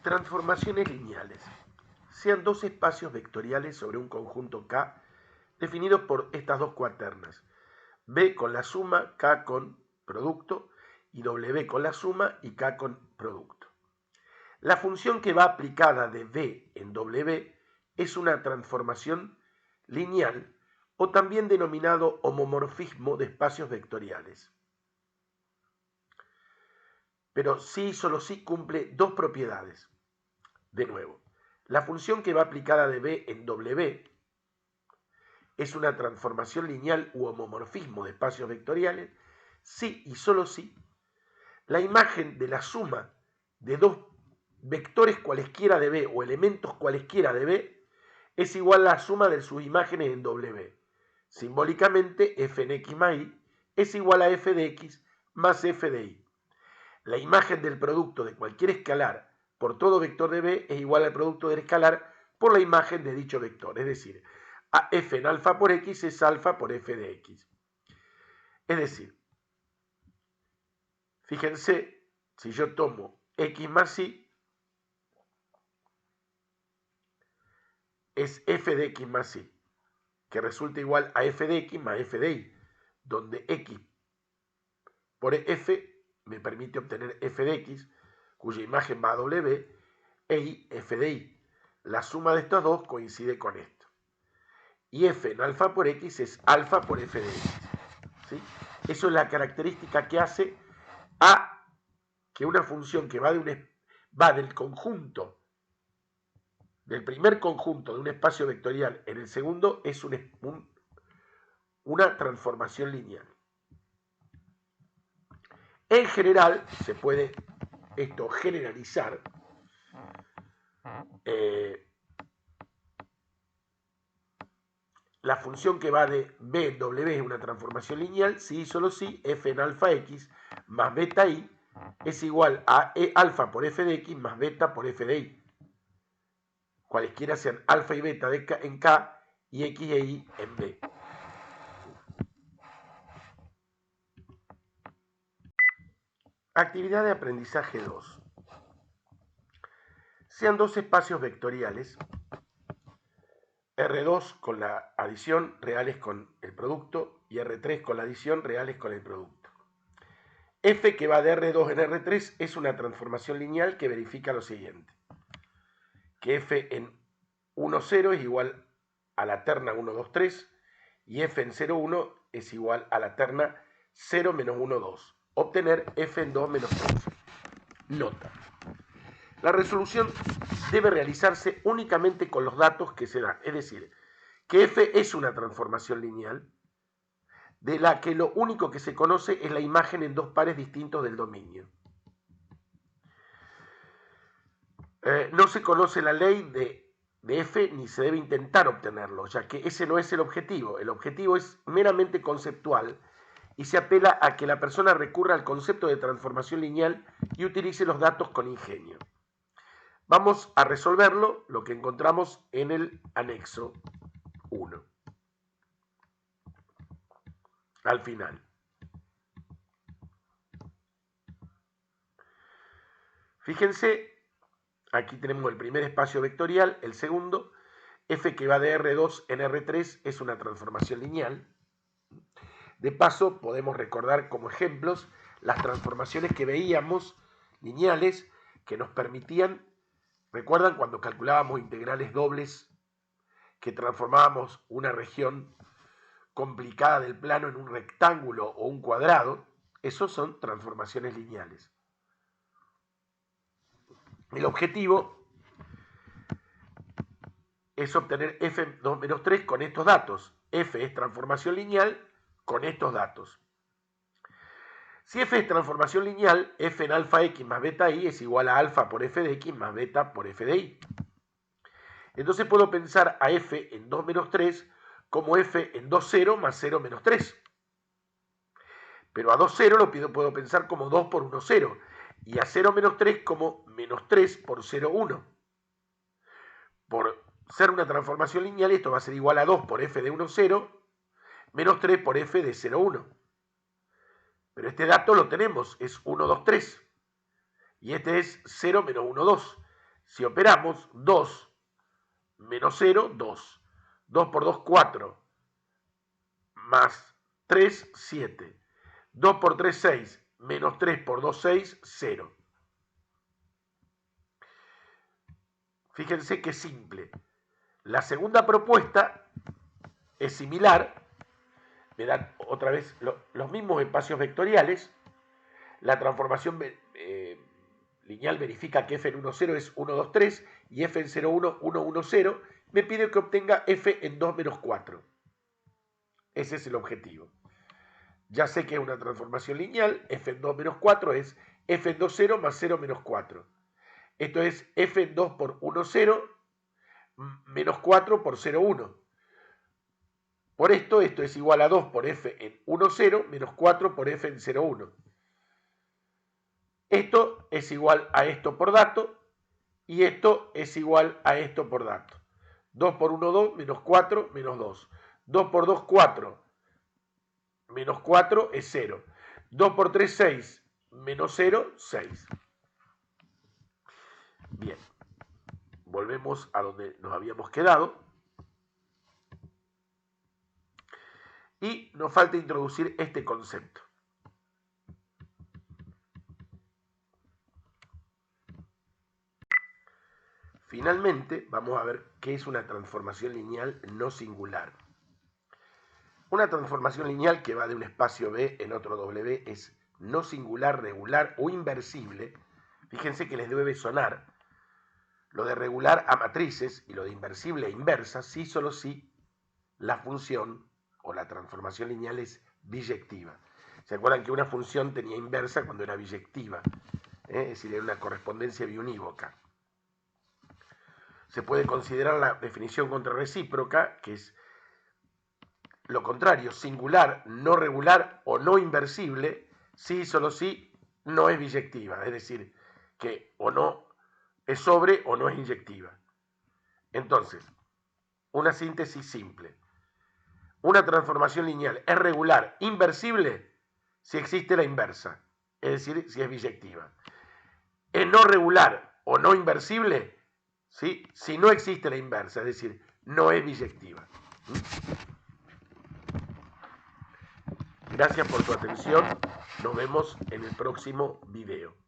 Transformaciones lineales. Sean dos espacios vectoriales sobre un conjunto K definidos por estas dos cuaternas. B con la suma, K con producto, y W con la suma y K con producto. La función que va aplicada de B en W es una transformación lineal o también denominado homomorfismo de espacios vectoriales. Pero sí y solo sí cumple dos propiedades. De nuevo, la función que va aplicada de B en W es una transformación lineal u homomorfismo de espacios vectoriales si y solo si la imagen de la suma de dos vectores cualesquiera de B o elementos cualesquiera de B es igual a la suma de sus imágenes en W. Simbólicamente, f en x más y es igual a f de x más f de y. La imagen del producto de cualquier escalar por todo vector de B es igual al producto del escalar por la imagen de dicho vector, es decir, a f en alfa por x es alfa por f de x. Es decir, fíjense, si yo tomo x más y, es f de x más y, que resulta igual a f de x más f de y, donde x por f me permite obtener f de x, cuya imagen va a w, e y f de y. La suma de estos dos coincide con esto. Y f en alfa por x es alfa por f de x. ¿Sí? Eso es la característica que hace a que una función que va del conjunto, del primer conjunto de un espacio vectorial en el segundo, es una transformación lineal. En general, se puede esto generalizar. La función que va de B en W es una transformación lineal si y solo si f en alfa x más beta y es igual a e alfa por f de x más beta por f de y. Cualesquiera sean alfa y beta en K y x e y en B. Actividad de aprendizaje 2. Sean dos espacios vectoriales, R2 con la adición, reales con el producto, y R3 con la adición, reales con el producto. F que va de R2 en R3 es una transformación lineal que verifica lo siguiente. Que F en 1, 0 es igual a la terna 1, 2, 3 y F en 0, 1 es igual a la terna 0, menos 1, 2. Obtener F en 2 menos 3. Nota. La resolución debe realizarse únicamente con los datos que se dan, es decir, que F es una transformación lineal de la que lo único que se conoce es la imagen en dos pares distintos del dominio. No se conoce la ley de F ni se debe intentar obtenerlo, ya que ese no es el objetivo. El objetivo es meramente conceptual y se apela a que la persona recurra al concepto de transformación lineal y utilice los datos con ingenio. Vamos a resolverlo, lo que encontramos en el anexo 1. Al final. Fíjense, aquí tenemos el primer espacio vectorial, el segundo, F que va de R2 en R3 es una transformación lineal. De paso, podemos recordar como ejemplos las transformaciones que veíamos lineales que nos permitían, ¿recuerdan cuando calculábamos integrales dobles que transformábamos una región complicada del plano en un rectángulo o un cuadrado? Esos son transformaciones lineales. El objetivo es obtener f2 menos 3 con estos datos. F es transformación lineal con estos datos. Si f es transformación lineal, f en alfa x más beta y es igual a alfa por f de x más beta por f de y. Entonces puedo pensar a f en 2 menos 3 como f en 2, 0 más 0 menos 3. Pero a 2, 0 lo puedo pensar como 2 por 1, 0. Y a 0 menos 3 como menos 3 por 0, 1. Por ser una transformación lineal, esto va a ser igual a 2 por f de 1, 0, menos 3 por f de 0, 1. Pero este dato lo tenemos, es 1, 2, 3. Y este es 0 menos 1, 2. Si operamos, 2 menos 0, 2. 2 por 2, 4. Más 3, 7. 2 por 3, 6. Menos 3 por 2, 6, 0. Fíjense qué simple. La segunda propuesta es similar. Me dan otra vez los mismos espacios vectoriales. La transformación lineal verifica que f en 1, 0 es 1, 2, 3 y f en 0, 1, 1, 1, 0. Me pide que obtenga f en 2 menos 4. Ese es el objetivo. Ya sé que es una transformación lineal. F en 2 menos 4 es f en 2, 0 más 0 menos 4. Esto es f en 2 por 1, 0 menos 4 por 0, 1. Por esto es igual a 2 por f en 1, 0 menos 4 por f en 0, 1. Esto es igual a esto por dato y esto es igual a esto por dato. 2 por 1, 2, menos 4, menos 2. 2 por 2, 4. Menos 4 es 0. 2 por 3, 6. Menos 0, 6. Bien. Volvemos a donde nos habíamos quedado. Y nos falta introducir este concepto. Finalmente, vamos a ver qué es una transformación lineal no singular. Una transformación lineal que va de un espacio B en otro W es no singular, regular o inversible. Fíjense que les debe sonar lo de regular a matrices y lo de inversible a inversa, sí, solo si la función o la transformación lineal es biyectiva. ¿Se acuerdan que una función tenía inversa cuando era biyectiva? Es decir, era una correspondencia biunívoca. Se puede considerar la definición contrarrecíproca, que es lo contrario, singular, no regular o no inversible, sí, solo sí, no es biyectiva. Es decir, que o no es sobre o no es inyectiva. Entonces, una síntesis simple. Una transformación lineal es regular, inversible, si existe la inversa, es decir, si es biyectiva. Es no regular o no inversible, ¿sí? Si no existe la inversa, es decir, no es biyectiva. Gracias por tu atención. Nos vemos en el próximo video.